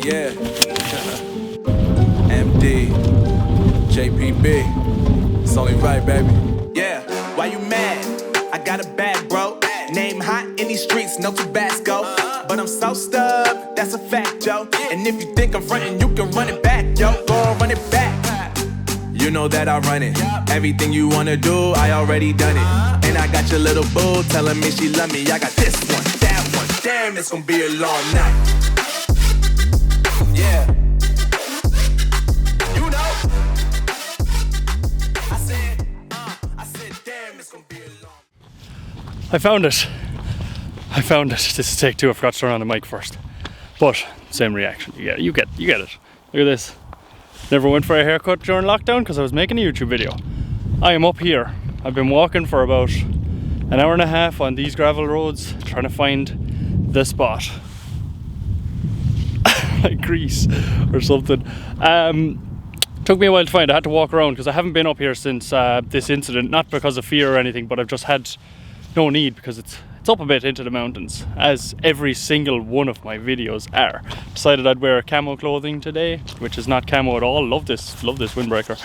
Yeah. MD, JPB. It's only right, baby. Yeah. Why you mad? I got a bag, bro. Name hot in these streets, no Tabasco. But I'm so stubbed, that's a fact, yo. And if you think I'm frontin', you can run it back, yo. Go on, run it back. You know that I run it. Everything you wanna do, I already done it. And I got your little boo telling me she love me. I got this one, that one. Damn, it's gonna be a long night. Yeah. You know. I said, damn, it's gonna be a long. I found it. This is take 2. I forgot to turn on the mic first. But same reaction. You get it. Look at this. Never went for a haircut during lockdown because I was making a YouTube video. I am up here. I've been walking for about an hour and a half on these gravel roads trying to find the spot. Like Greece or something. Took me a while to find. I had to walk around because I haven't been up here since this incident. Not because of fear or anything, but I've just had no need because it's up a bit into the mountains, as every single one of my videos are. Decided I'd wear camo clothing today, which is not camo at all. Love this windbreaker.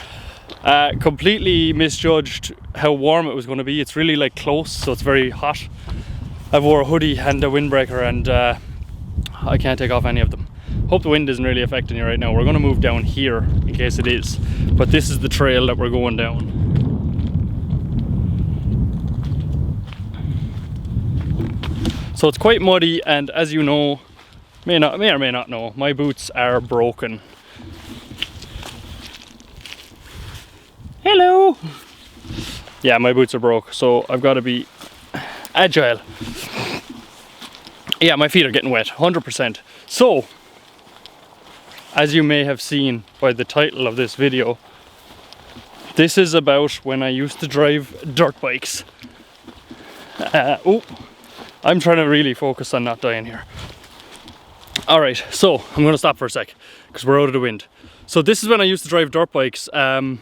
Completely misjudged how warm it was going to be. It's really like close, so it's very hot. I wore a hoodie and a windbreaker, and I can't take off any of them. Hope the wind isn't really affecting you right now. We're going to move down here in case it is, but this is the trail that we're going down. So it's quite muddy, and as you know, may or may not know, my boots are broken. Hello! Yeah, my boots are broke, so I've got to be agile. Yeah, my feet are getting wet, 100%. So, as you may have seen by the title of this video, this is about when I used to drive dirt bikes. I'm trying to really focus on not dying here. Alright, so I'm going to stop for a sec because we're out of the wind. So this is when I used to drive dirt bikes. I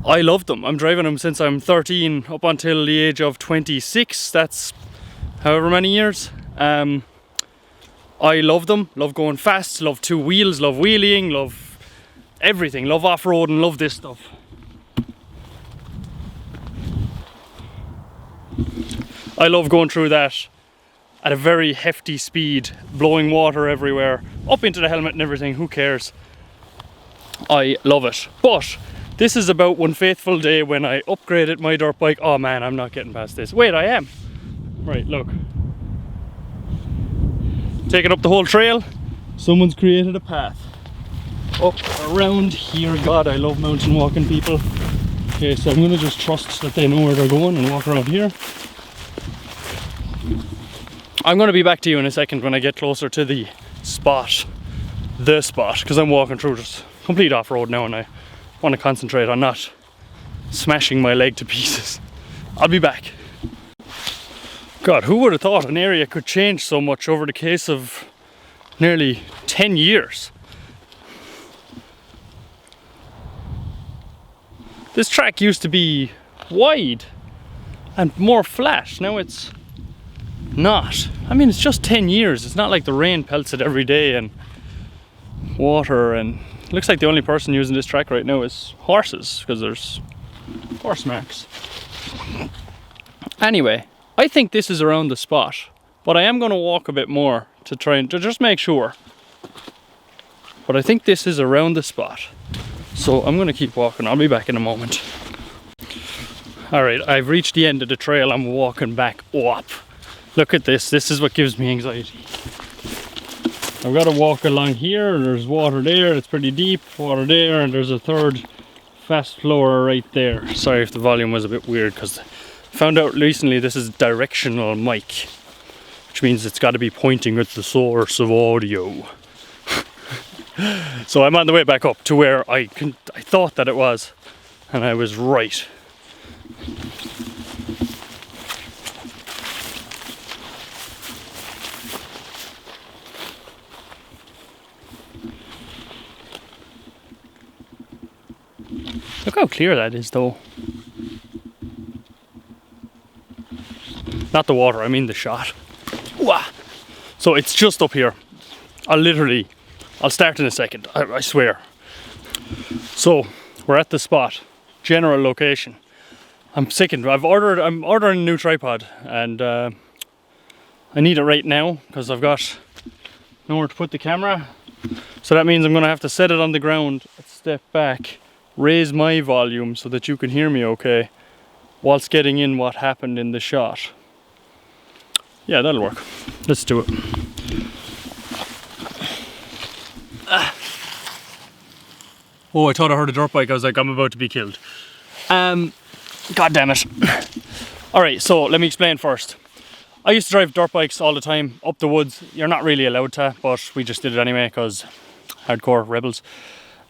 loved them. I'm driving them since I'm 13 up until the age of 26. That's however many years. I love them. Love going fast. Love 2 wheels. Love wheeling. Love everything. Love off-roading. Love this stuff. I love going through that at a very hefty speed, blowing water everywhere, up into the helmet and everything, who cares? I love it. But this is about one fateful day when I upgraded my dirt bike. Oh man, I'm not getting past this. Wait, I am. Right, look. Taking up the whole trail, someone's created a path. Up around here. God, I love mountain walking people. Okay, so I'm gonna just trust that they know where they're going and walk around here. I'm going to be back to you in a second when I get closer to the spot, because I'm walking through just complete off-road now and I want to concentrate on not smashing my leg to pieces. I'll be back. God, who would have thought an area could change so much over the case of nearly 10 years? This track used to be wide and more flat. Now it's not. I mean, it's just 10 years. It's not like the rain pelts it every day and water, and it looks like the only person using this track right now is horses because there's horse marks. Anyway, I think this is around the spot, but I am going to walk a bit more to try and to just make sure. But I think this is around the spot, so I'm going to keep walking. I'll be back in a moment. Alright, I've reached the end of the trail. I'm walking back up. Look at this. This is what gives me anxiety. I've got to walk along here. There's water there. It's pretty deep. Water there. And there's a third fast flower right there. Sorry if the volume was a bit weird, because I found out recently this is directional mic, which means it's got to be pointing at the source of audio. So I'm on the way back up to where I thought that it was, and I was right. Look how clear that is though. Not the water, I mean the shot. Wah! So it's just up here. I'll start in a second, I swear. So, we're at the spot, general location. I'm sickened. I'm ordering a new tripod, and I need it right now because I've got nowhere to put the camera. So that means I'm gonna have to set it on the ground, step back, raise my volume so that you can hear me okay, whilst getting in what happened in the shot. Yeah, that'll work. Let's do it. Oh, I thought I heard a dirt bike. I was like, I'm about to be killed. God damn it. Alright, so let me explain first. I used to drive dirt bikes all the time up the woods. You're not really allowed to, but we just did it anyway because hardcore rebels.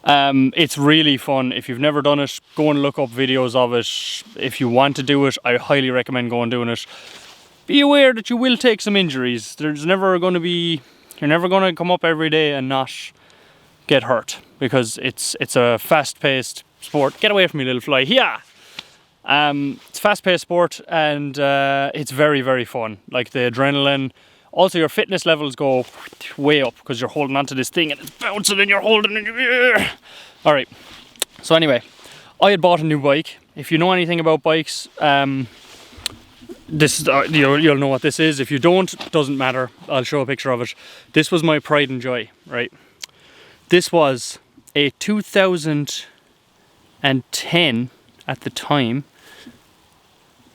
It's really fun. If you've never done it, go and look up videos of it. If you want to do it, I highly recommend going and doing it. Be aware that you will take some injuries. You're never going to come up every day and not get hurt because it's a fast-paced sport. Get away from me, little fly. Yeah. It's a fast-paced sport and it's very, very fun. Like the adrenaline. Also, your fitness levels go way up because you're holding onto this thing and it's bouncing and you're holding it. Alright, so anyway, I had bought a new bike. If you know anything about bikes, this you'll know what this is. If you don't, it doesn't matter. I'll show a picture of it. This was my pride and joy, right? This was a 2010 at the time.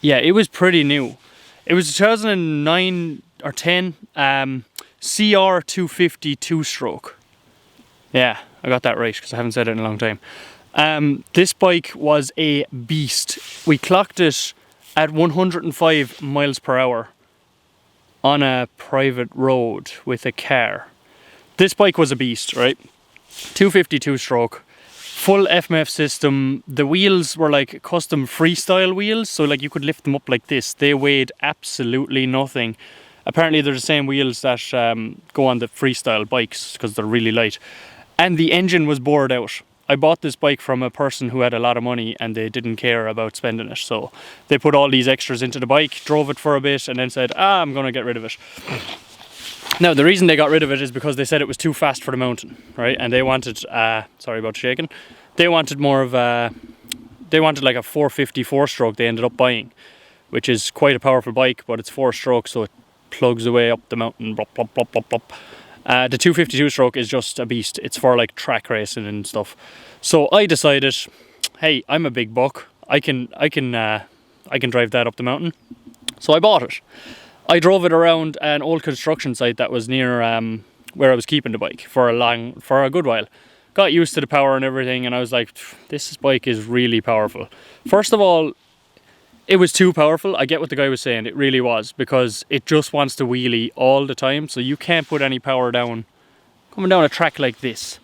Yeah, it was pretty new. It was 2009 or 10 CR 250 2-stroke. Yeah, I got that right because I haven't said it in a long time. This bike was a beast. We clocked it at 105 miles per hour on a private road with a car. This bike was a beast, right? 250 2-stroke. Full FMF system. The wheels were like custom freestyle wheels, so like you could lift them up like this. They weighed absolutely nothing. Apparently they're the same wheels that go on the freestyle bikes because they're really light. And the engine was bored out. I bought this bike from a person who had a lot of money and they didn't care about spending it. So they put all these extras into the bike, drove it for a bit and then said, I'm going to get rid of it. Now, the reason they got rid of it is because they said it was too fast for the mountain, right? And they wanted, sorry about shaking, they wanted more of a, they wanted like a 450 4-stroke they ended up buying, which is quite a powerful bike, but it's 4-stroke, so it plugs away up the mountain, blop, blop, blop, blop, blop. The 250 2-stroke is just a beast. It's for like track racing and stuff. So I decided, hey, I'm a big buck. I can drive that up the mountain. So I bought it. I drove it around an old construction site that was near where I was keeping the bike for a good while. Got used to the power and everything, and I was like, this bike is really powerful. First of all, it was too powerful. I get what the guy was saying. It really was, because it just wants to wheelie all the time, so you can't put any power down. Coming down a track like this,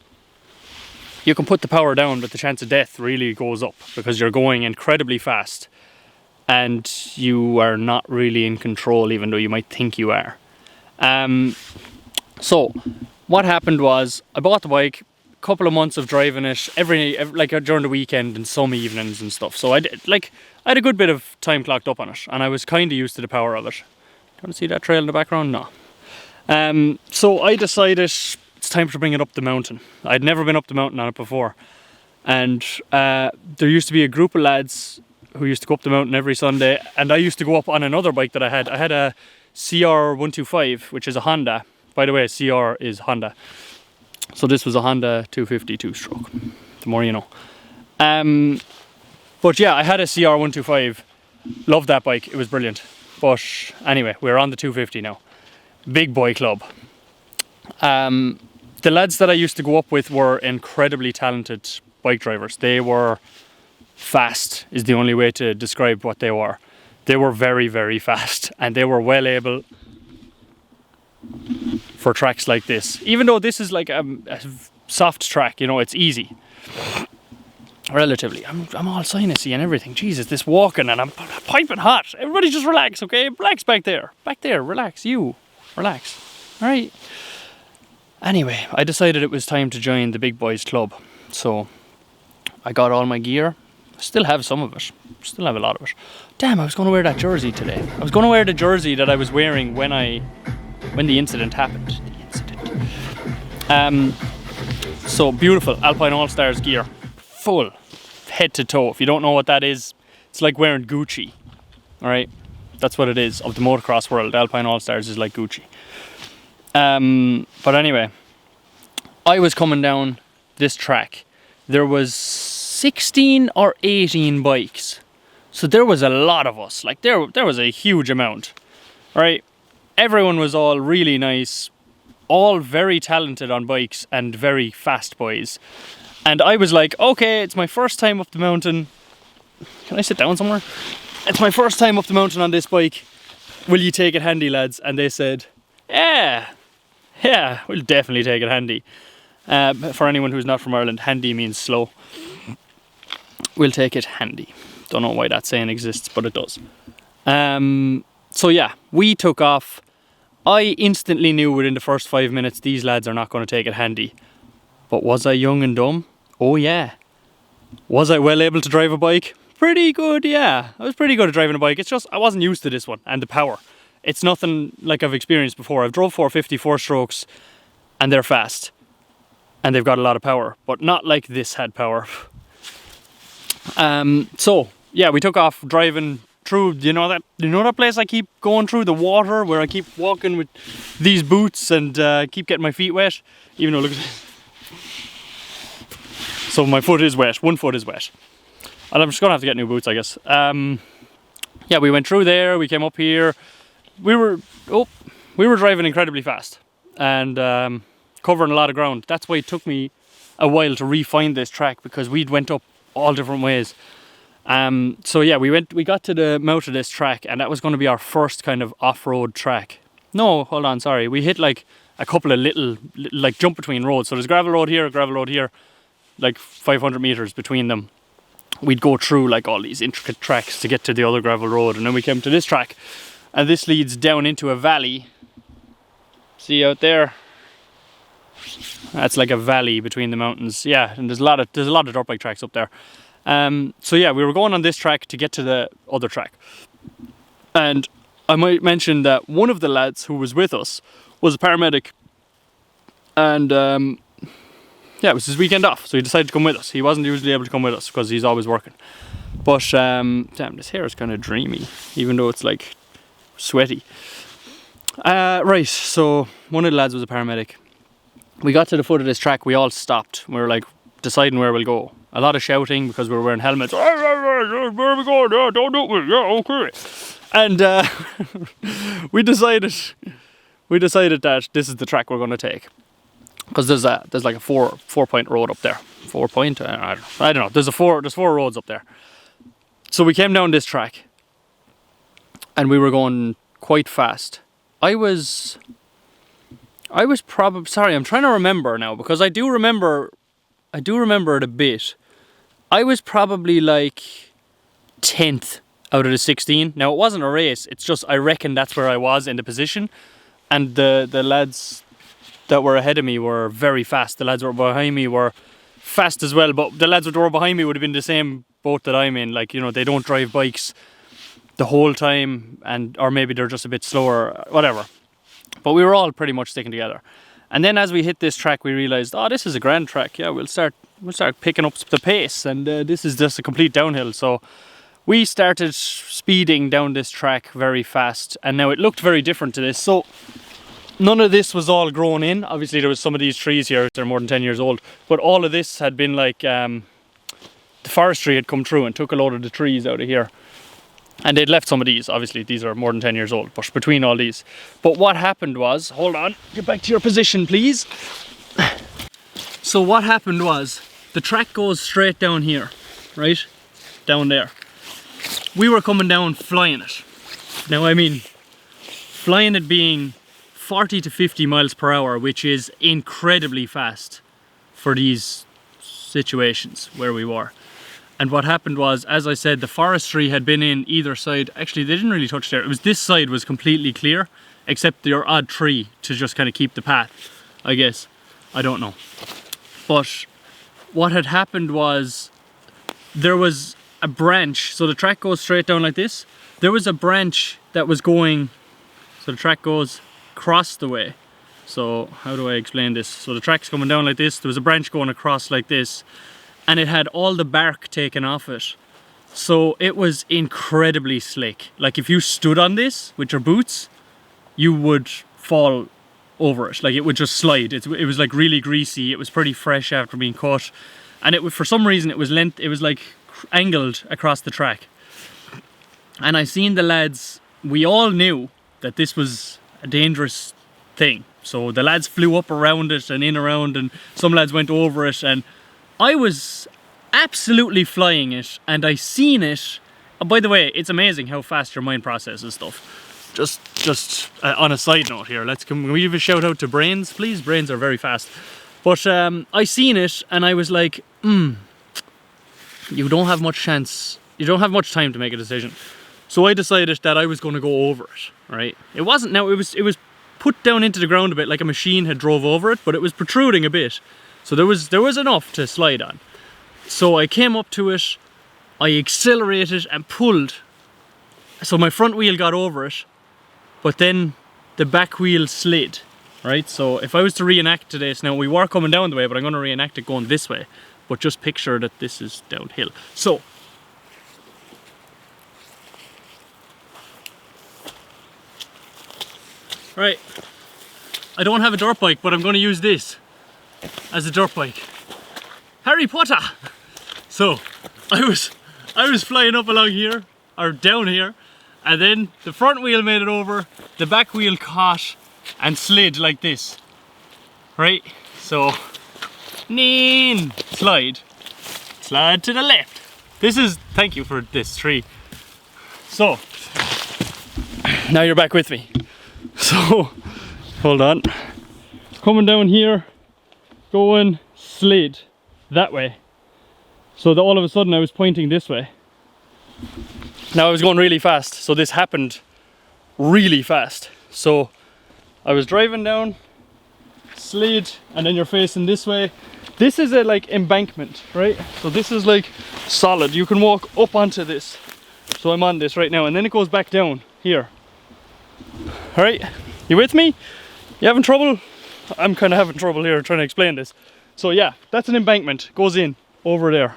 you can put the power down, but the chance of death really goes up because you're going incredibly fast. And you are not really in control, even though you might think you are. So what happened was I bought the bike, a couple of months of driving it every like during the weekend and some evenings and stuff. So I had a good bit of time clocked up on it, and I was kind of used to the power of it. Do you want to see that trail in the background? No. So I decided it's time to bring it up the mountain. I'd never been up the mountain on it before, and there used to be a group of lads who used to go up the mountain every Sunday, and I used to go up on another bike that I had. I had a CR 125, which is a Honda. By the way, CR is Honda. So this was a Honda 250 2-stroke. The more you know. But yeah, I had a CR 125. Loved that bike. It was brilliant. But anyway, we're on the 250 now. Big boy club. The lads that I used to go up with were incredibly talented bike drivers. They were fast, is the only way to describe what they were. They were very, very fast, and they were well able for tracks like this. Even though this is like a soft track, you know, it's easy. Relatively. I'm all sinusy and everything. Jesus, this walking and I'm piping hot. Everybody just relax, okay? Relax back there. Back there, relax. You, relax. Alright. Anyway, I decided it was time to join the big boys club. So I got all my gear. I still have some of it. Still have a lot of it. Damn, I was going to wear that jersey today. I was going to wear the jersey that I was wearing when the incident happened. The incident. So beautiful Alpine All-Stars gear, full, head to toe. If you don't know what that is, it's like wearing Gucci, all right? That's what it is of the motocross world. Alpine All-Stars is like Gucci. But anyway, I was coming down this track. There was 16 or 18 bikes. So there was a lot of us. Like there was a huge amount, right? Everyone was all really nice, all very talented on bikes and very fast boys. And I was like, okay, it's my first time up the mountain. Can I sit down somewhere? It's my first time up the mountain on this bike. Will you take it handy, lads? And they said, yeah, we'll definitely take it handy. For anyone who's not from Ireland, handy means slow. We'll take it handy. Don't know why that saying exists, but it does. So yeah, we took off. I instantly knew within the first 5 minutes these lads are not going to take it handy. But was I young and dumb? Oh yeah. Was I well able to drive a bike? Pretty good, yeah. I was pretty good at driving a bike. It's just I wasn't used to this one and the power. It's nothing like I've experienced before. I've drove 450 4-strokes and they're fast. And they've got a lot of power, but not like this had power. So yeah, we took off driving through, you know that place I keep going through, the water, where I keep walking with these boots and keep getting my feet wet, even though look at this. So my foot is wet, one foot is wet. And I'm just gonna have to get new boots, I guess. Yeah, we went through there, we came up here. We were driving incredibly fast and covering a lot of ground. That's why it took me a while to re-find this track, because we'd went up all different ways. So yeah, we got to the mouth of this track, and that was going to be our first kind of off-road track. No, hold on, sorry. We hit like a couple of little like jump between roads. So there's a gravel road here, like 500 meters between them. We'd go through like all these intricate tracks to get to the other gravel road, and then we came to this track, and this leads down into a valley. See out there? That's like a valley between the mountains. Yeah, and there's a lot of dirt bike tracks up there. So yeah, we were going on this track to get to the other track. And I might mention that one of the lads who was with us was a paramedic. And yeah, it was his weekend off, so he decided to come with us. He wasn't usually able to come with us because he's always working. But damn, this hair is kind of dreamy, even though it's like sweaty. Right, so one of the lads was a paramedic. We got to the foot of this track, we all stopped. We were like deciding where we'll go. A lot of shouting because we were wearing helmets. Where are we going? Yeah, don't do it. Yeah, okay. And we decided that this is the track we're going to take, because there's like a four point road up there. 4 point? I don't know. There's four roads up there. So we came down this track, and we were going quite fast. I was probably, sorry, I'm trying to remember now, because I do remember it a bit. I was probably like 10th out of the 16. Now it wasn't a race, it's just I reckon that's where I was in the position, and the lads that were ahead of me were very fast. The lads that were behind me were fast as well, but the lads that were behind me would have been the same boat that I'm in. Like, you know, they don't drive bikes the whole time, or maybe they're just a bit slower, whatever. But we were all pretty much sticking together. And then as we hit this track, we realised, oh, this is a grand track. Yeah, we'll start picking up the pace, and this is just a complete downhill. So we started speeding down this track very fast, and now it looked very different to this. So none of this was all grown in. Obviously there was some of these trees here, they're more than 10 years old, but all of this had been like, the forestry had come through and took a load of the trees out of here. And they'd left some of these, obviously these are more than 10 years old, but between all these. But what happened was, hold on, get back to your position please. So what happened was, the track goes straight down here, right? Down there. We were coming down flying it. Now I mean, flying it being 40 to 50 miles per hour, which is incredibly fast for these situations where we were. And what happened was, as I said, the forestry had been in either side. Actually, they didn't really touch there. It was this side was completely clear, except your odd tree to just kind of keep the path, I guess. I don't know. But what had happened was, there was a branch. So the track goes straight down like this. There was a branch that was going, so the track goes across the way. So how do I explain this? So the track's coming down like this, there was a branch going across like this, and it had all the bark taken off it. So it was incredibly slick. Like if you stood on this with your boots, you would fall over it. Like it would just slide. It was like really greasy. It was pretty fresh after being cut. And it was, for some reason, it was like angled across the track. And I seen the lads, we all knew that this was a dangerous thing. So the lads flew up around it and in around, and some lads went over it, and I was absolutely flying it, and I seen it. And by the way, it's amazing how fast your mind processes stuff. Just on a side note here, can we give a shout out to Brains, please? Brains are very fast. But I seen it, and I was like, you don't have much chance. You don't have much time to make a decision. So I decided that I was going to go over it. Right? It wasn't. Now it was put down into the ground a bit, like a machine had drove over it, but it was protruding a bit. So there was enough to slide on. So I came up to it, I accelerated and pulled. So my front wheel got over it, but then the back wheel slid, right? So if I was to reenact this, now we were coming down the way, but I'm going to reenact it going this way. But just picture that this is downhill. So, right, I don't have a dirt bike, but I'm going to use this as a dirt bike. Harry Potter! So, I was flying up along here, or down here, and then the front wheel made it over, the back wheel caught and slid like this. Right? So, slide to the left. This is, thank you for this tree. So, now you're back with me. So, hold on. Coming down here, going slid that way. So that all of a sudden I was pointing this way. Now I was going really fast, so this happened really fast. So I was driving down, slid, and then you're facing this way. This is a like embankment, right? So this is like solid. You can walk up onto this. So I'm on this right now, and then it goes back down here. All right, you with me? You having trouble? I'm kind of having trouble here trying to explain this. So yeah, that's an embankment, goes in over there.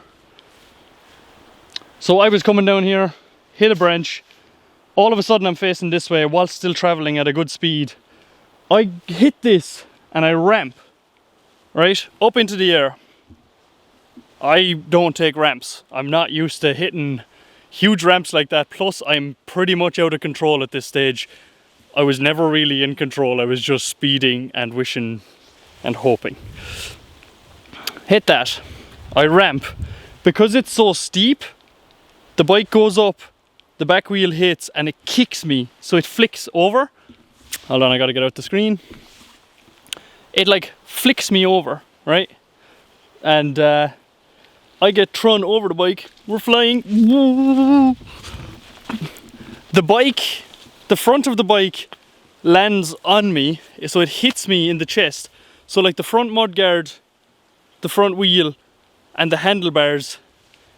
So I was coming down here, hit a branch. All of a sudden I'm facing this way while still traveling at a good speed. I hit this and I ramp, right, up into the air. I don't take ramps. I'm not used to hitting huge ramps like that. Plus I'm pretty much out of control at this stage. I was never really in control. I was just speeding and wishing and hoping. Hit that. I ramp. Because it's so steep, the bike goes up, the back wheel hits, and it kicks me, so it flicks over. Hold on, I gotta get out the screen. It like flicks me over, right? And I get thrown over the bike. We're flying. The bike, the front of the bike lands on me, so it hits me in the chest. So like the front mudguard, the front wheel, and the handlebars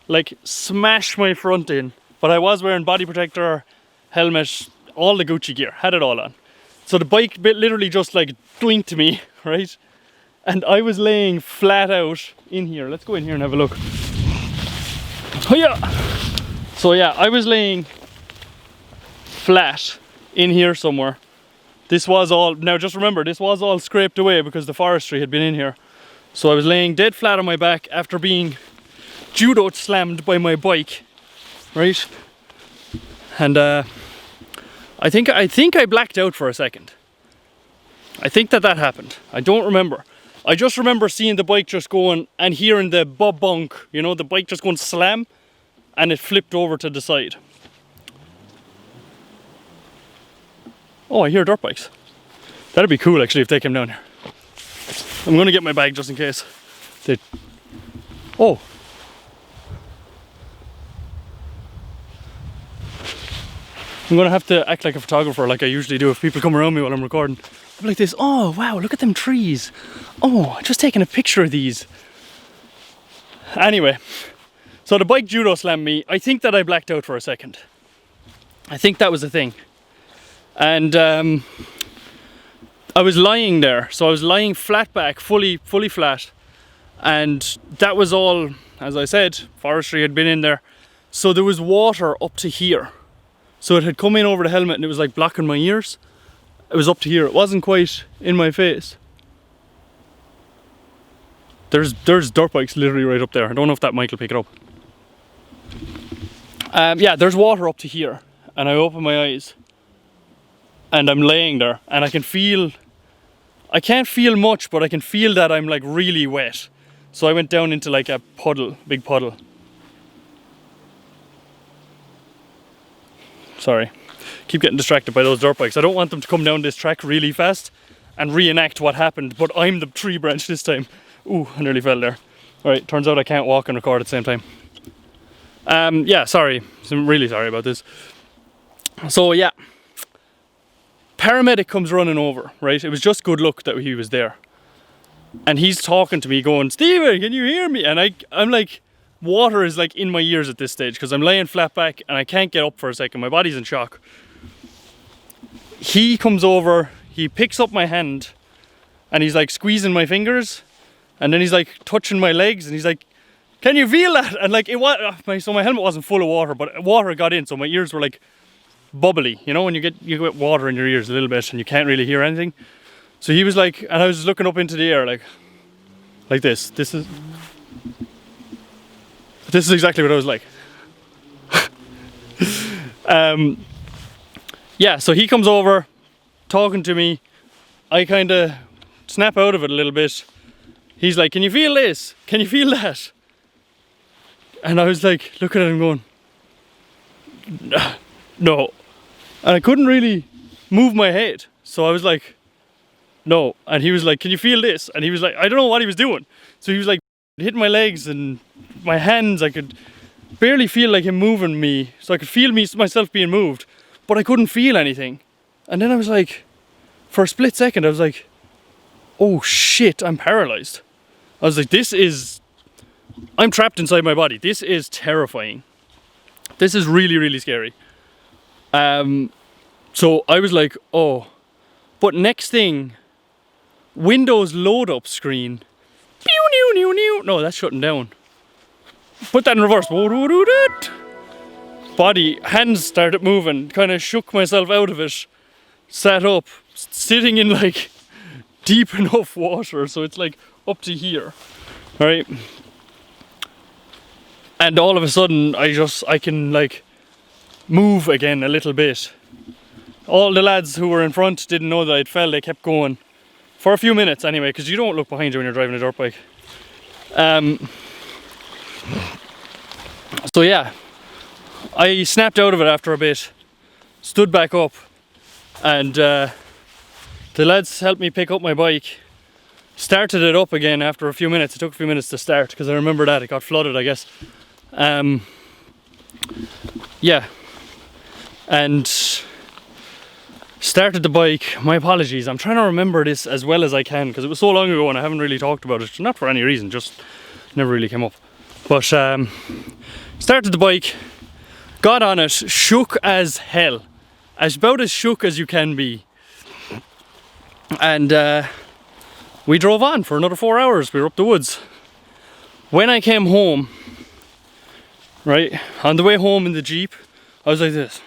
like smash my front in. But I was wearing body protector, helmet, all the Gucci gear, had it all on. So the bike literally just like doinked me, right? And I was laying flat out in here. Let's go in here and have a look. Oh yeah. So yeah, I was laying flat in here somewhere. This was all, now just remember, this was all scraped away because the forestry had been in here. So I was laying dead flat on my back after being judo slammed by my bike, right? And I think I blacked out for a second. I think that happened. I don't remember. I just remember seeing the bike just going and hearing the bunk, you know, the bike just going slam, and it flipped over to the side. Oh, I hear dirt bikes. That'd be cool actually if they came down here. I'm gonna get my bag just in case. Oh. I'm gonna have to act like a photographer like I usually do if people come around me while I'm recording. I'm like this, oh wow, look at them trees. Oh, just taking a picture of these. Anyway, so the bike judo slammed me. I think that I blacked out for a second. I think that was the thing. And I I was lying there, so I was lying flat back, fully flat, and that was all, as I said, forestry had been in there, so there was water up to here. So it had come in over the helmet and it was like blocking my ears. It was up to here, it wasn't quite in my face. There's dirt bikes literally right up there. I don't know if that mic will pick it up. Yeah, there's water up to here, and I open my eyes and I'm laying there and I can't feel much, but I can feel that I'm like really wet. So I went down into like a puddle, big puddle. Sorry, keep getting distracted by those dirt bikes. I don't want them to come down this track really fast and reenact what happened, but I'm the tree branch this time. Ooh, I nearly fell there. Alright, turns out I can't walk and record at the same time. Yeah, sorry. I'm really sorry about this. So yeah, paramedic comes running over, right? It was just good luck that he was there. And he's talking to me going, Stephen, can you hear me? And I'm like, water is like in my ears at this stage because I'm laying flat back and I can't get up for a second. My body's in shock. He comes over, he picks up my hand and he's like squeezing my fingers. And then he's like touching my legs and he's like, can you feel that? And like, so my helmet wasn't full of water, but water got in. So my ears were like bubbly, you know, when you get water in your ears a little bit and you can't really hear anything. So he was like, and I was looking up into the air like this. This is exactly what I was like. Yeah, so he comes over, talking to me. I kind of snap out of it a little bit. He's like, can you feel this? Can you feel that? And I was like, looking at him going, no. And I couldn't really move my head. So I was like, no. And he was like, can you feel this? And he was like, I don't know what he was doing. So he was like hitting my legs and my hands. I could barely feel like him moving me. So I could feel myself being moved, but I couldn't feel anything. And then I was like, for a split second, I was like, oh shit, I'm paralyzed. I was like, I'm trapped inside my body. This is terrifying. This is really, really scary. So I was like, oh. But next thing, Windows load up screen. No, that's shutting down. Put that in reverse. Body, hands started moving. Kind of shook myself out of it. Sat up, sitting in like deep enough water. So it's like up to here. Right? And all of a sudden, I can like move again a little bit. All the lads who were in front didn't know that I'd fell. They kept going for a few minutes anyway, because you don't look behind you when you're driving a dirt bike. So yeah, I snapped out of it after a bit, stood back up, and the lads helped me pick up my bike, started it up again after a few minutes. It took a few minutes to start because I remember that it got flooded, I guess. Yeah, and started the bike. My apologies, I'm trying to remember this as well as I can because it was so long ago and I haven't really talked about it, not for any reason, just never really came up. But started the bike, got on it, shook as hell, about as shook as you can be, and we drove on for another 4 hours. We were up the woods. When I came home, right, on the way home in the Jeep, I was like this.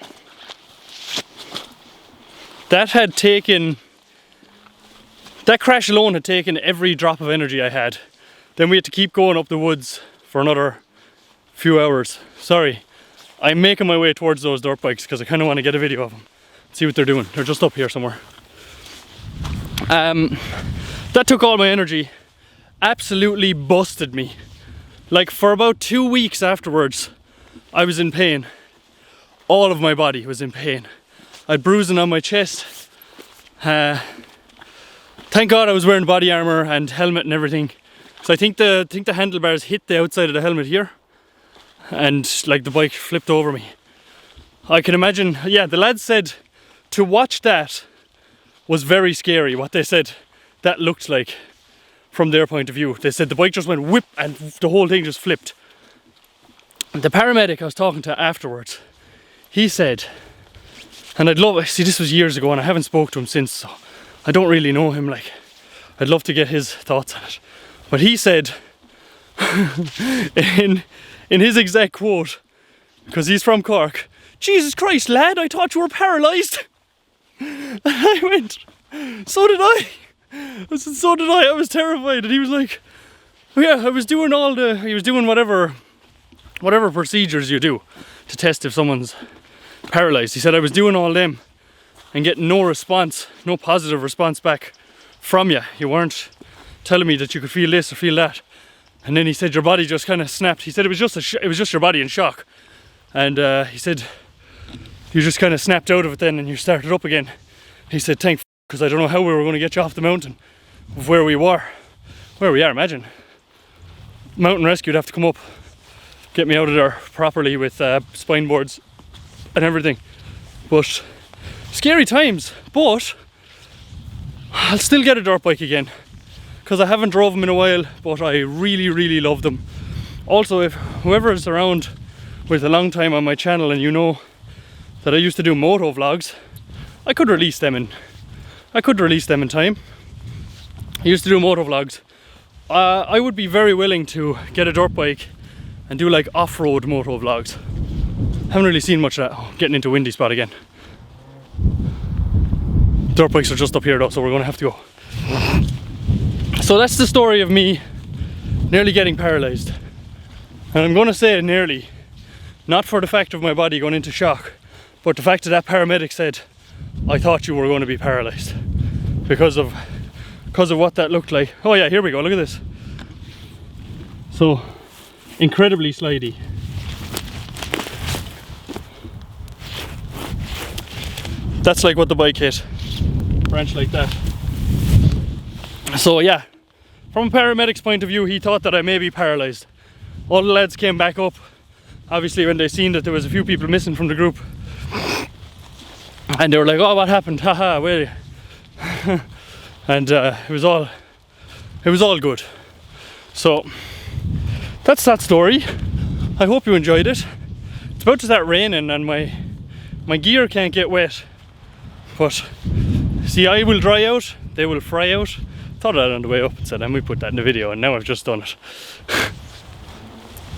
That crash alone had taken every drop of energy I had. Then we had to keep going up the woods for another few hours. Sorry, I'm making my way towards those dirt bikes because I kind of want to get a video of them. See what they're doing. They're just up here somewhere. That took all my energy. Absolutely busted me. Like for about 2 weeks afterwards, I was in pain. All of my body was in pain. I had bruising on my chest. Thank God I was wearing body armor and helmet and everything. So I think the handlebars hit the outside of the helmet here, and like the bike flipped over me. I can imagine. Yeah, the lads said to watch that was very scary. What they said that looked like from their point of view. They said the bike just went whip and the whole thing just flipped. The paramedic I was talking to afterwards, he said, and I'd love, see, this was years ago and I haven't spoke to him since, so I don't really know him, like, I'd love to get his thoughts on it. But he said, in his exact quote, because he's from Cork, "Jesus Christ, lad, I thought you were paralysed." And I went, "So did I." I said, "So did I." I was terrified. And he was like, "Oh yeah, I was doing he was doing whatever procedures you do to test if someone's paralysed." He said, "I was doing all them and getting no response, no positive response back from you. You weren't telling me that you could feel this or feel that." And then he said, "Your body just kind of snapped." He said, "It was just your body in shock." And he said, "You just kind of snapped out of it then and you started up again." He said, "Thank f***, because I don't know how we were going to get you off the mountain of where we are, imagine. Mountain rescue would have to come up, get me out of there properly with spine boards and everything." But scary times, but I'll still get a dirt bike again because I haven't drove them in a while, but I really, really love them. Also, if whoever is around with a long time on my channel and you know that I used to do moto vlogs, I could release them in time. I used to do moto vlogs. I would be very willing to get a dirt bike and do like off-road moto vlogs. Haven't really seen much of that. Oh, getting into a windy spot again. Dirt bikes are just up here though, so we're gonna have to go. So that's the story of me nearly getting paralysed. And I'm gonna say nearly, not for the fact of my body going into shock, but the fact that paramedic said, "I thought you were going to be paralysed," because of what that looked like. Oh yeah, here we go, look at this. So, incredibly slidey. That's like what the bike hit. Branch like that. So yeah, from a paramedic's point of view, he thought that I may be paralysed. All the lads came back up, obviously when they seen that there was a few people missing from the group. And they were like, "Oh, what happened? Haha, where?" And it was all good. So that's that story. I hope you enjoyed it. It's about to start raining and my gear can't get wet. But see, I will dry out, they will fry out. Thought of that on the way up and said, "Let me put that in the video," and now I've just done it.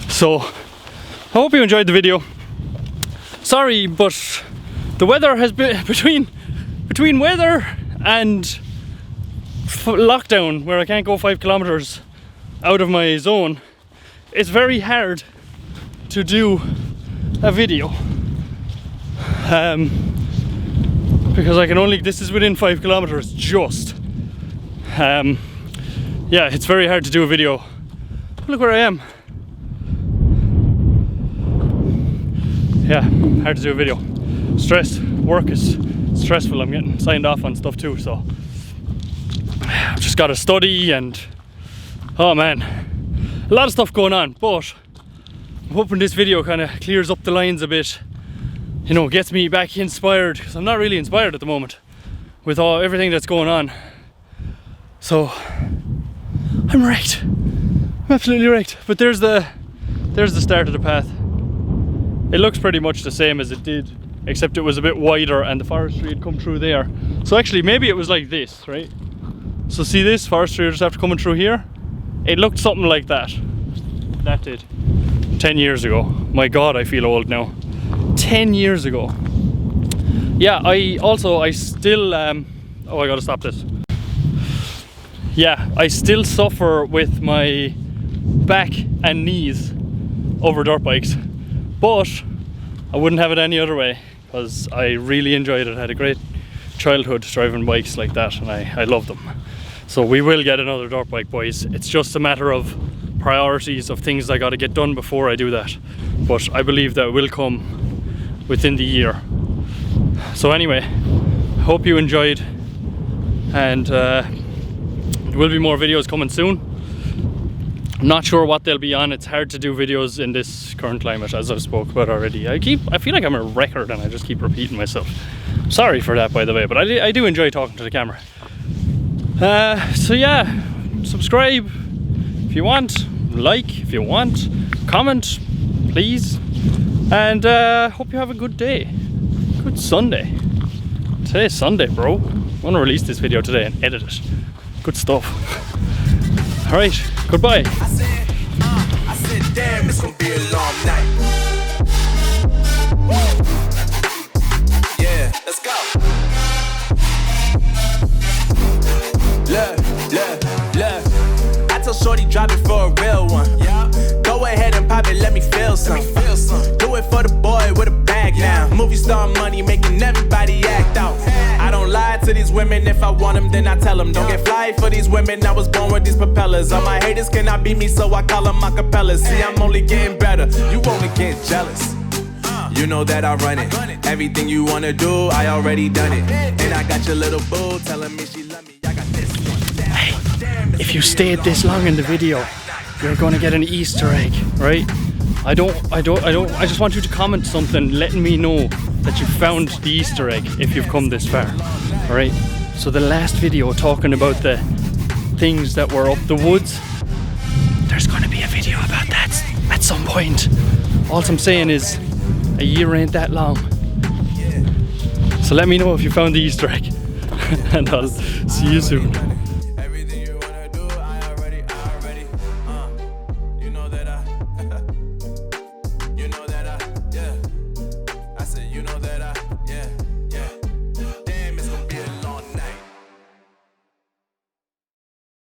So I hope you enjoyed the video. Sorry, but the weather has been between weather and lockdown, where I can't go 5 kilometers out of my zone. It's very hard to do a video because I can only, this is within 5 kilometers just. Yeah, it's very hard to do a video. Look where I am. Yeah, hard to do a video. Stress, work is stressful. I'm getting signed off on stuff too, so I've just got to study and, oh man, a lot of stuff going on. But I'm hoping this video kind of clears up the lines a bit, you know, gets me back inspired, because I'm not really inspired at the moment with everything that's going on. So I'm wrecked. I'm absolutely wrecked. But there's the start of the path. It looks pretty much the same as it did, except it was a bit wider and the forestry had come through there. So actually maybe it was like this, right? So see this forestry just after coming through here? It looked something like that. That did. 10 years ago. My God, I feel old now. 10 years ago. Yeah, I still, oh, I gotta stop this. Yeah, I still suffer with my back and knees over dirt bikes, but I wouldn't have it any other way, because I really enjoyed it. I had a great childhood driving bikes like that, and I love them. So we will get another dirt bike, boys. It's just a matter of priorities, of things I got to get done before I do that. But I believe that will come within the year. So anyway, hope you enjoyed, and there will be more videos coming soon. I'm not sure what they'll be on. It's hard to do videos in this current climate, as I've spoke about already. I feel like I'm a record and I just keep repeating myself. Sorry for that, by the way, but I do enjoy talking to the camera. So yeah, subscribe if you want, like if you want, comment please, and hope you have a good day. Good Sunday. Today's Sunday, bro. want to release this video today and edit it. Good stuff. All right, goodbye. I said, damn, it's gonna be a long night. Yeah, let's go. Look. I told Shorty drop it for a real one. Yeah. Go ahead and pop it, let me feel some. Do it for the boy with a bag now. Movie star money making everybody act out. I don't lie to these women, if I want them then I tell them. Don't get fly for these women, I was born with these propellers. All my haters cannot beat me, so I call them acapellas. See, I'm only getting better, you only get jealous. You know that I run it. Everything you wanna do, I already done it. And I got your little boo telling me she love me. I got this one. Hey, if you stayed this long in the video, you're gonna get an Easter egg, right? I just want you to comment something letting me know that you found the Easter egg if you've come this far. Alright? So the last video talking about the things that were up the woods, there's gonna be a video about that at some point. All I'm saying is a year ain't that long. So let me know if you found the Easter egg. And I'll see you soon.